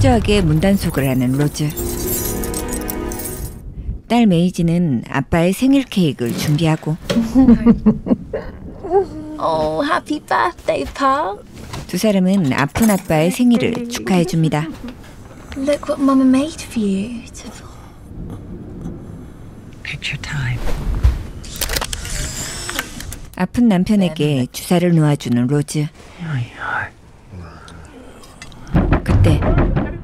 초조하게 문단속을 하는 로즈. 딸 메이지는 아빠의 생일 케이크를 준비하고 Oh, happy birthday, Pop. 두 사람은 아픈 아빠의 생일을 축하해줍니다. Look what Mama made for you. Picture time. 아픈 남편에게 주사를 놓아주는 로즈. 그때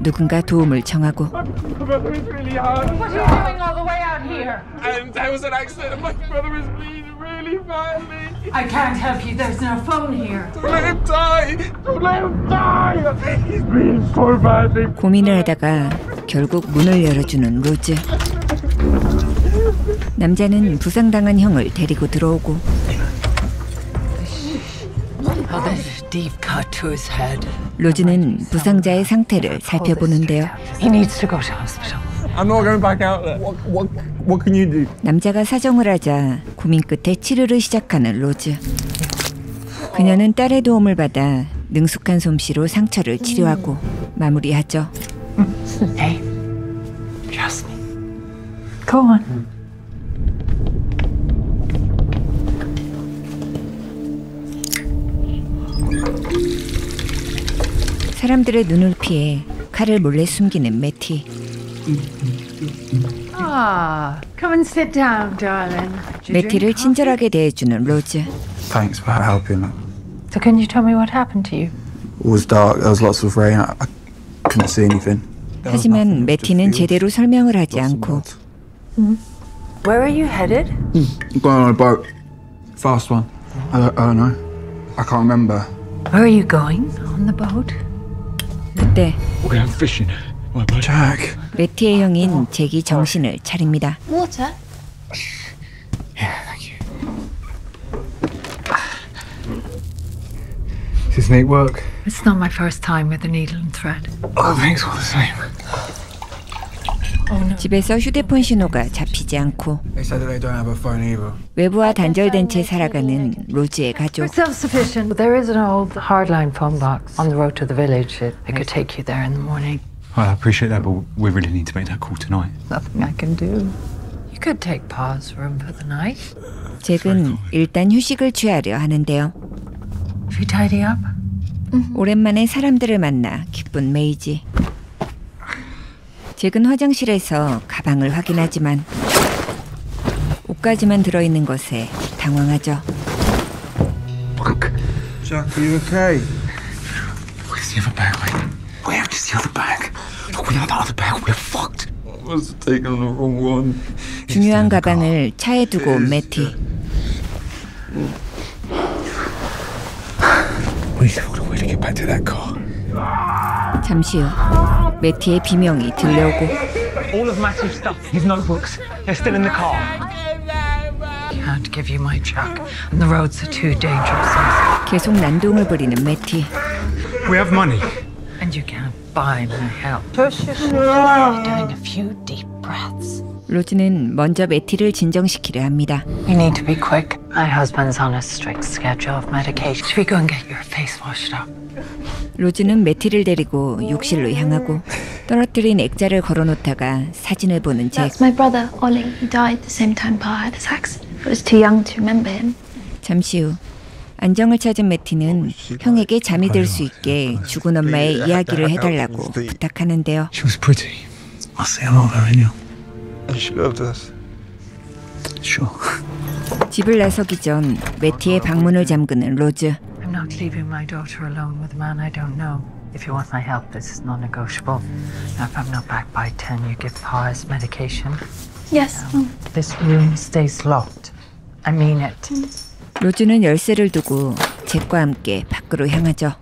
누군가 도움을 청하고 My brother is really hurt. What are you doing all the way out here? And there was an accident. My brother is bleeding really badly. I can't help you. There's no phone here. Don't let him die. Don't let him die. He's bleeding so badly. 고민을 하다가 결국 문을 열어주는 로즈. 남자는 부상당한 형을 데리고 들어오고 Oh, there's a deep cut to his head. 로즈는 부상자의 상태를 살펴보는데요. He needs to go to hospital. I'm not going back out there. What can you do? 남자가 사정을 하자 고민 끝에 치료를 시작하는 로즈. 그녀는 딸의 도움을 받아 능숙한 솜씨로 상처를 치료하고 마무리하죠. Hey, trust me. Go on. 사람들의 눈을 피해 칼을 몰래 숨기는 매티. Ah, come and sit down, darling. 매티를 친절하게 대해주는 로즈. Thanks for helping. So can you tell me what happened to you? It was dark. There was lots of rain. I couldn't see anything. 하지만 매티는 제대로 설명을 하지 않고 Where are you headed? I'm going on a boat. Fast one. I don't know. I can't remember. Where are you going on the boat? 그때 We're going fishing. Jack. 매티의 형인 잭이 정신을 차립니다. Water? Yeah, thank you. Is this neat work? It's not my first time with a needle and thread. Oh, thanks all the same. Oh no. 집에서 휴대폰 신호가 잡히지 않고 They said that they don't have a phone either. 외부와 단절된 채 살아가는 로즈의 가족. We're self-sufficient. There is an old hardline phone box on the road to the village. It could take you there in the morning. I appreciate that, but we really need to make that call tonight. Nothing I can do. You could take Pa's room for the night. 잭은 일단 휴식을 취하려 하는데요. Should we tidy up? 오랜만에 사람들을 만나 기쁜 메이지. 잭은 화장실에서 가방을 확인하지만 옷까지만 들어있는 것에 당황하죠. Jack, are you okay? Where's the other bag, mate? Where is the other bag? Without the other bag, we're fucked. I must have taken the wrong one. 중요한 가방을 차에 두고 온 매티. We need to find a way to get back to that car. 잠시 후 매티의 비명이 들려오고 All of Matthew's stuff, his notebooks, they're still in the car. Can't give you my check. And the roads are too dangerous. 계속 난동을 부리는 매티. We have money. And you can't buy my help. You're doing a few deep breaths. 로즈는 먼저 매티를 진정시키려 합니다. You need to be quick. My husband's on a strict schedule of medication. Should we go and get your face washed up? 로즈는 매티를 데리고 욕실로 향하고 떨어뜨린 액자를 걸어놓다가 사진을 보는 잭. That's my brother, Ollie. He died the same time Pa had his accident. I was too young to remember him. 잠시 후 안정을 찾은 매티는 형에게 잠이 들 수 있게 죽은 엄마의 이야기를 해달라고 부탁하는데요. She was pretty. I see a lot of her in you. And she loved us. Sure. 집을 나서기 전 매티의 방문을 잠그는 로즈. I'm not leaving my daughter alone with a man I don't know. If you want my help, this is non-negotiable. Now, if I'm not back by 10, you give Pa his medication. Yes. This room stays locked. I mean it. 로즈는 열쇠를 두고 잭과 함께 밖으로 향하죠.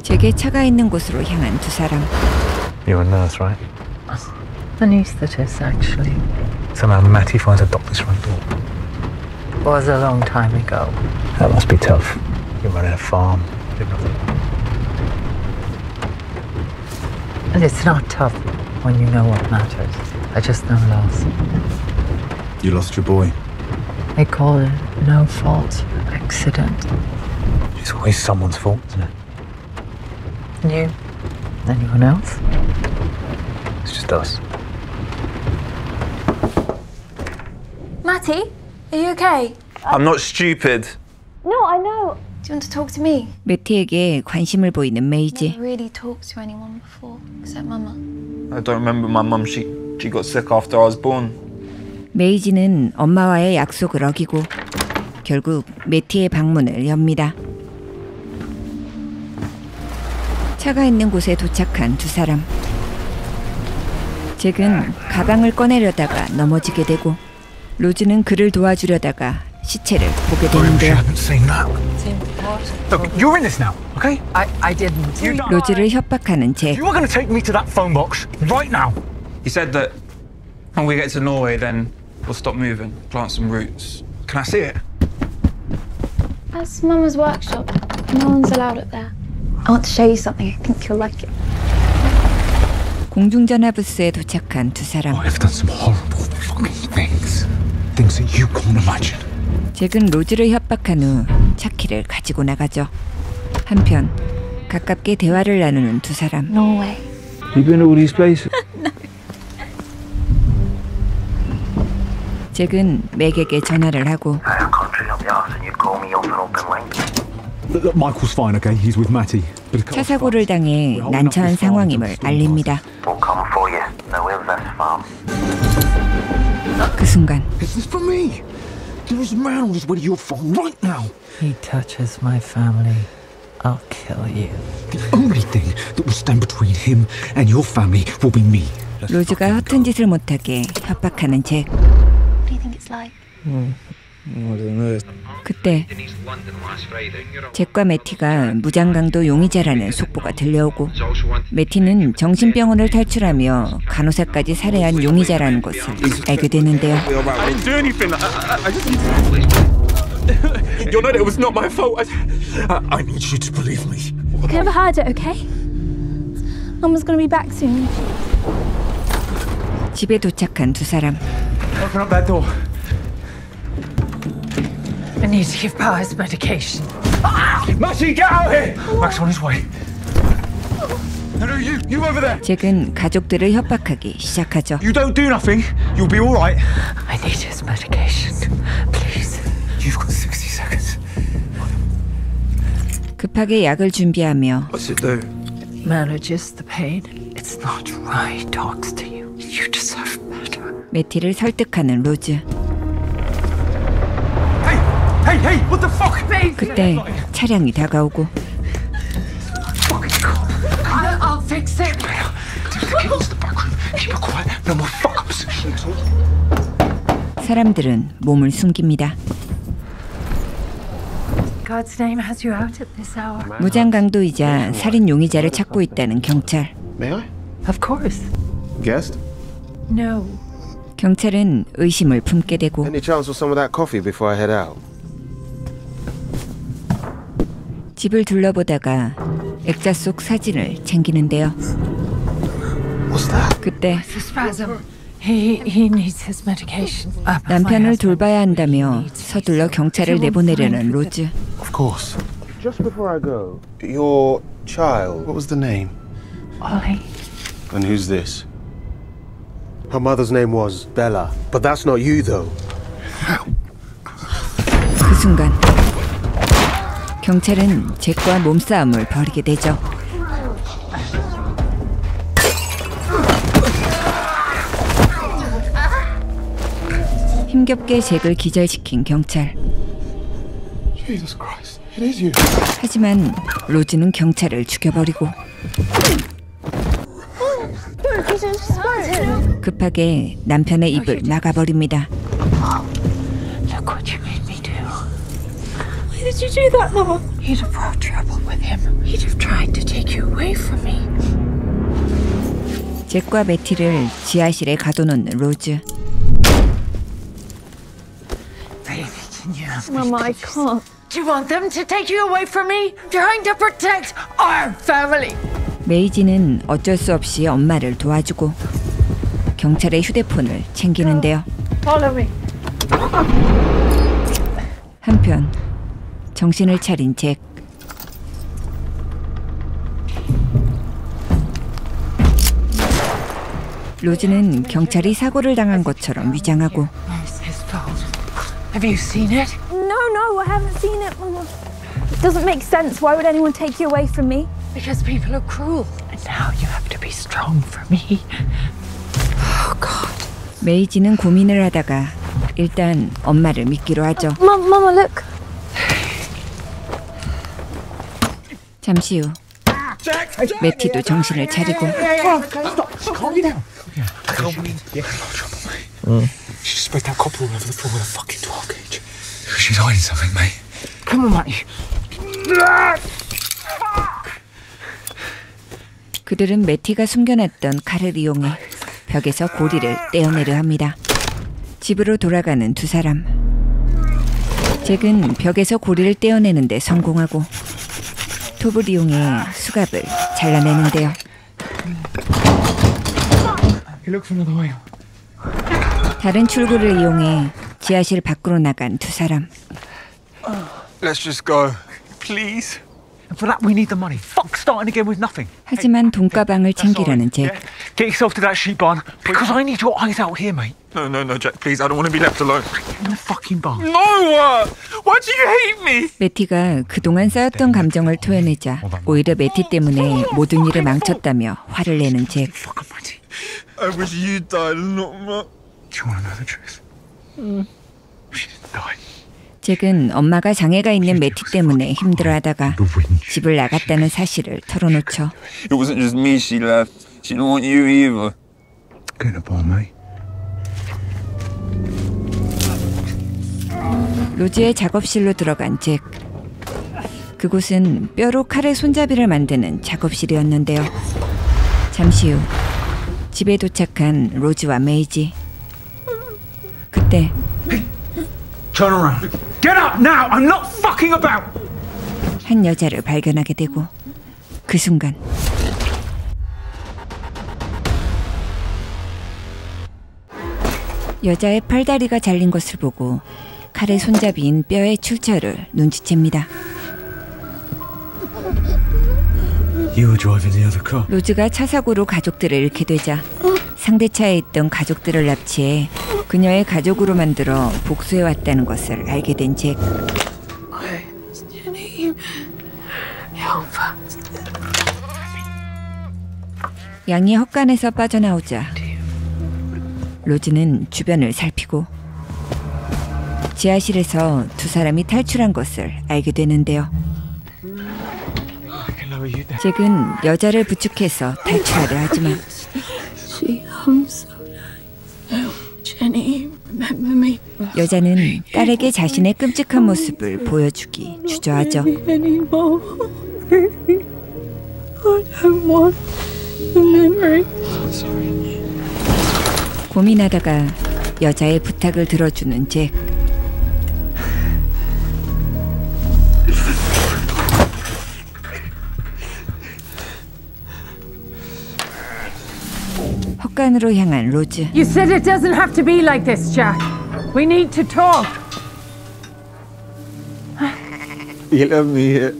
잭의 차가 있는 곳으로 향한 두 사람. You're a nurse, right? Anaesthetist, actually. Somehow Matty finds a doctor's front door. Was a long time ago. That must be tough. You're running a farm. Living off the... And it's not tough when you know what matters. I just know loss. You lost your boy. They call it no fault accident. It's always someone's fault, isn't it? And you? Anyone else? It's just us. Matty, are you okay? I'm not stupid. No, I know. Do you want to talk to me? 매티에게 관심을 보이는 메이지. Never really talked to anyone before, except Mama. I don't remember my mum. She got sick after I was born. 메이지는 엄마와의 약속을 어기고 결국 매티의 방문을 엽니다. 차가 있는 곳에 도착한 두 사람. 잭은 가방을 꺼내려다가 넘어지게 되고 로즈는 그를 도와주려다가 시체를 보게 되는데요. seen that. Look, you're in this now, okay? I didn't. You don't. 로즈를 협박하는 잭. You are going to take me to that phone box right now. He said that when we get to Norway, then we'll stop moving, plant some roots. Can I see it? That's Mama's workshop. No one's allowed up there. I want to show you something. I think you'll like it. 공중전화 부스에 도착한 두 사람. I've done some horrible fucking things. Things that you can't imagine. 잭은 로즈를 협박한 후 차키를 가지고 나가죠. 한편 가깝게 대화를 나누는 두 사람. Norway. You been to all these places? 잭은 맥에게 전화를 하고 Look, Michael's fine, okay? He's with Matty. But 차 사고를 당해 난처한 상황임을 알립니다. 그 순간 Is this for me? There is a man on his way to your farm right now. He touches my family, I'll kill you. The only thing that will stand between him and your family will be me. 로즈가 허튼 짓을 못하게 협박하는 잭. What do you think it's like? I don't know. 그때 잭과 매티가 무장강도 용의자라는 속보가 들려오고 매티는 정신병원을 탈출하며 간호사까지 살해한 용의자라는 것을 알게 되는데요. I didn't do anything. I just. You know that it was not my fault. I need you to believe me. You can never hide it, okay? Mama's gonna be back soon. 집에 도착한 두 사람. Open up that door. I need to give Pius medication. Matty, get out here! Max on his way. No, you over there. 잭은 가족들을 협박하기 시작하죠. You don't do nothing, you'll be all right. I need his medication, please. You've got 60 seconds. 급하게 약을 준비하며 What's it do? Manages the pain. It's not right. Talks to you. You deserve better. 매티를 설득하는 로즈. Hey, what the fuck? 그때 차량이 다가오고 I'll fix it. Get into the back room. Keep it quiet. No more fuck-ups. 사람들은 몸을 숨깁니다. God's name has you out at this hour. 무장강도이자 살인 용의자를 찾고 있다는 경찰. May I? Of course. Guest? No. 경찰은 의심을 품게 되고 Any chance of some of that coffee before I head out? 집을 둘러보다가 액자 속 사진을 챙기는데요. What's that? 그때 Spasm. He needs his medication. 남편을 돌봐야 한다며 서둘러 경찰을 내보내려는 로즈. Of course. Just before I go, your child, what was the name? Ollie. And who's this? Her mother's name was Bella, but that's not you though. 그 순간 경찰은 잭과 몸싸움을 벌이게 되죠. 힘겹게 잭을 기절시킨 경찰. Jesus Christ, it is you. 하지만 로즈는 경찰을 죽여버리고 급하게 남편의 입을 막아버립니다. Look what you made me do. Why did you do that, Mama? You'd have brought trouble with him. He'd have tried to take you away from me. 잭과 매티를 지하실에 가둬놓는 로즈. Baby, can you have Mama, I can't. Do you want them to take you away from me? Trying to protect our family. 메이지는 어쩔 수 없이 엄마를 도와주고 경찰의 휴대폰을 챙기는데요. Follow me. 한편 정신을 차린 잭. 로즈는 경찰이 사고를 당한 것처럼 위장하고 It's his fault. Have you seen it? No, I haven't seen it, Mama. It doesn't make sense. Why would anyone take you away from me? Because people are cruel. And now you have to be strong for me. Oh, God. 메이지는 고민을 하다가 일단 엄마를 믿기로 하죠. Mama, look. 잠시 후 매티도 정신을 차리고 She just spread that copper all over the floor with a fucking 12 gauge. She's hiding something, mate. Come on, Matty. 그들은 매티가 숨겨놨던 칼을 이용해 벽에서 고리를 떼어내려 합니다. 집으로 돌아가는 두 사람. 잭은 벽에서 고리를 떼어내는데 성공하고 톱을 이용해 수갑을 잘라내는데요. He looks another way. 다른 출구를 이용해 지하실 밖으로 나간 두 사람. Let's just go. Please. And for that, we need the money. Fuck starting again with nothing. 하지만 돈가방을 챙기려는 잭. Get yourself to that sheep barn because I need your eyes out here, mate. No, Jack, please. I don't want to be left alone. In the fucking barn. No! Why do you hate me? 매티가 그동안 쌓였던 감정을 토해내자 오히려 매티 때문에 모든 일을 망쳤다며 화를 내는 잭. Fucking Matty. I wish you died, not me. Do you want to know the truth? She didn't die. 잭은 엄마가 장애가 있는 매티 때문에 힘들어하다가 집을 나갔다는 사실을 털어놓죠. It wasn't just me she left. She didn't want you either. Get a ball, mate. 로즈의 작업실로 들어간 잭. 그곳은 뼈로 칼의 손잡이를 만드는 작업실이었는데요. 잠시 후 집에 도착한 로즈와 메이지. 그때 Turn around. Get up now. I'm not fucking about. 한 여자를 발견하게 되고 그 순간 여자의 팔다리가 잘린 것을 보고 칼의 손잡이인 뼈의 출처를 눈치챕니다. You were driving the other car. 로즈가 차 사고로 가족들을 잃게 되자 상대 차에 있던 가족들을 납치해 그녀의 가족으로 만들어 복수해왔다는 것을 알게 된 잭. 양이 헛간에서 빠져나오자 로즈는 주변을 살피고 지하실에서 두 사람이 탈출한 것을 알게 되는데요. 잭은 여자를 부축해서 탈출하려 하지만 여자는 딸에게 자신의 끔찍한 모습을 보여주기 주저하죠. 고민하다가 여자의 부탁을 들어주는 잭. 헛간으로 향한 로즈. You said it doesn't have to be like this, Jack. We need to talk. He left me here.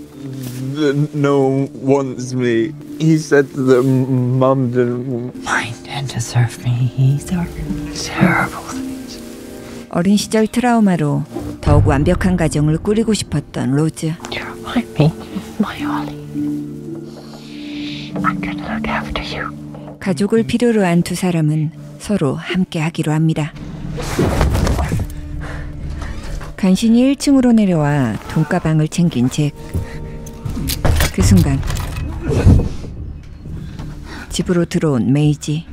No one wants me. He said that Mum didn't. Mind and deserve me. These are terrible things. 어린 시절 트라우마로 더욱 완벽한 가정을 꾸리고 싶었던 로즈. You're like me, my Ollie. I'm gonna look after you. 가족을 필요로 한 두 사람은 서로 함께 하기로 합니다. 간신히 1층으로 내려와 돈가방을 챙긴 잭. 그 순간 집으로 들어온 메이지.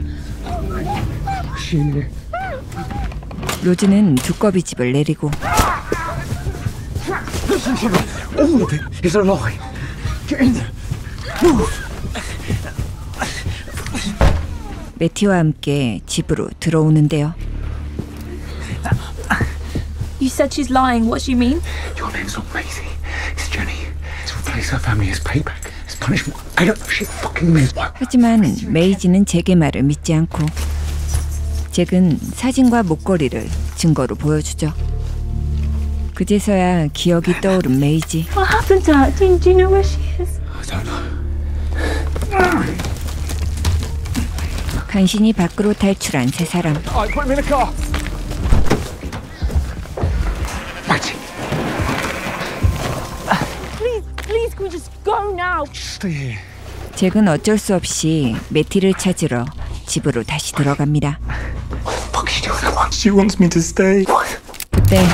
로즈는 두꺼비 집을 내리고 All of it is a lie. Get in there. Move. 매티와 함께 집으로 들어오는데요. You said she's lying. What do you mean? Your name's not Maisie. It's Jenny. To replace her family as payback, as punishment. I don't know. She fucking means what? 하지만 메이지는 잭의 말을 믿지 않고 잭은 사진과 목걸이를 증거로 보여주죠. 그제서야 기억이 떠오른 메이지. What happened to her? Do you know where she is? I don't know. 간신히 밖으로 탈출한 세 사람. Alright, put him in a car. Matty, Please, can we just go now? stay here. 잭은 어쩔 수 없이 매티를 찾으러 집으로 다시 들어갑니다. Fuck you doing? Come on. She wants me to stay. 그때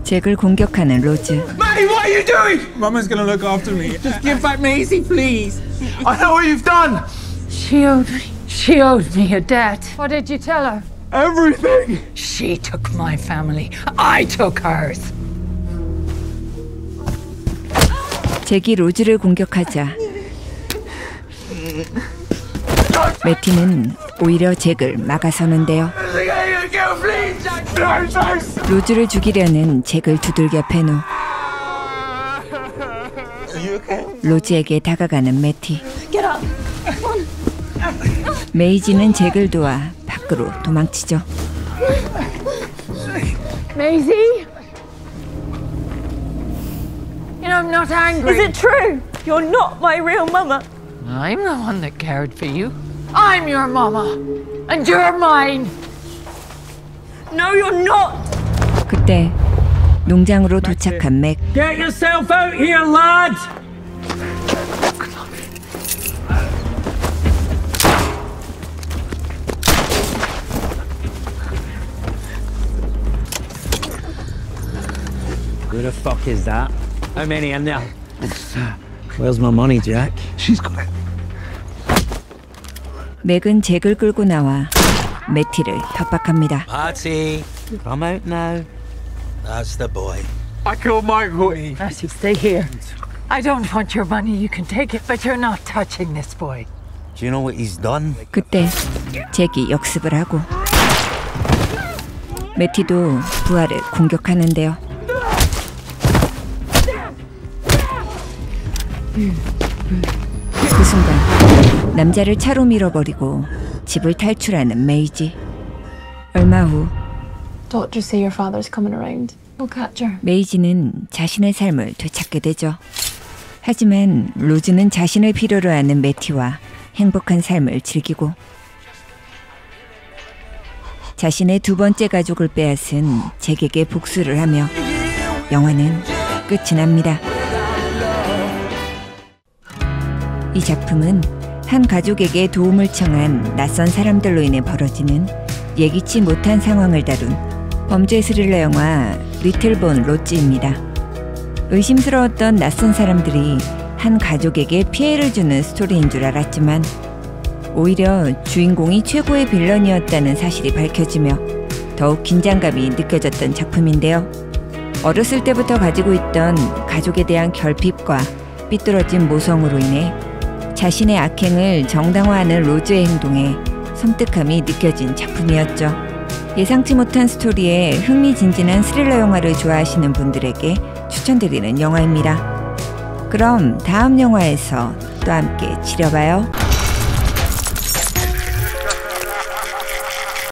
잭을 공격하는 로즈. Matty, what are you doing? Mama's gonna look after me. Just give back Maisie, please. I know what you've done. She owed me a debt. What did you tell her? Everything. She took my family. I took hers. 잭이 로즈를 공격하자 매티는 오히려 잭을 막아서는데요. 로즈를 죽이려는 잭을 두들겨 패노. 로즈에게 다가가는 매티. 메이지는 잭을 도와 밖으로 도망치죠. Maisie? You know, I'm not angry. Is it true? You're not my real mama. I'm the one that cared for you. I'm your mama. And you're mine. No, you're not. 그때 농장으로 도착한 맥. Get yourself out here, lad! Who the fuck is that? How many are there? Where's my money, Jack? She's got it. 맥은 잭을 끌고 나와 매티를 협박합니다. Marty, come out now. That's the boy. I killed Michael. Marty, stay here. I don't want your money. You can take it, but you're not touching this boy. Do you know what he's done? 그때 잭이 역습을 하고 매티도 부하를 공격하는데요. 그 순간 남자를 차로 밀어버리고 집을 탈출하는 메이지. 얼마 후 Doctors say your father's coming around. We'll catch her. 메이지는 자신의 삶을 되찾게 되죠. 하지만 로즈는 자신을 필요로 하는 매티와 행복한 삶을 즐기고 자신의 두 번째 가족을 빼앗은 잭에게 복수를 하며 영화는 끝이 납니다. 이 작품은 한 가족에게 도움을 청한 낯선 사람들로 인해 벌어지는 예기치 못한 상황을 다룬 범죄 스릴러 영화 리틀 본 로즈입니다. 의심스러웠던 낯선 사람들이 한 가족에게 피해를 주는 스토리인 줄 알았지만 오히려 주인공이 최고의 빌런이었다는 사실이 밝혀지며 더욱 긴장감이 느껴졌던 작품인데요. 어렸을 때부터 가지고 있던 가족에 대한 결핍과 삐뚤어진 모성으로 인해 자신의 악행을 정당화하는 로즈의 행동에 섬뜩함이 느껴진 작품이었죠. 예상치 못한 스토리에 흥미진진한 스릴러 영화를 좋아하시는 분들에게 추천드리는 영화입니다. 그럼 다음 영화에서 또 함께 지려봐요.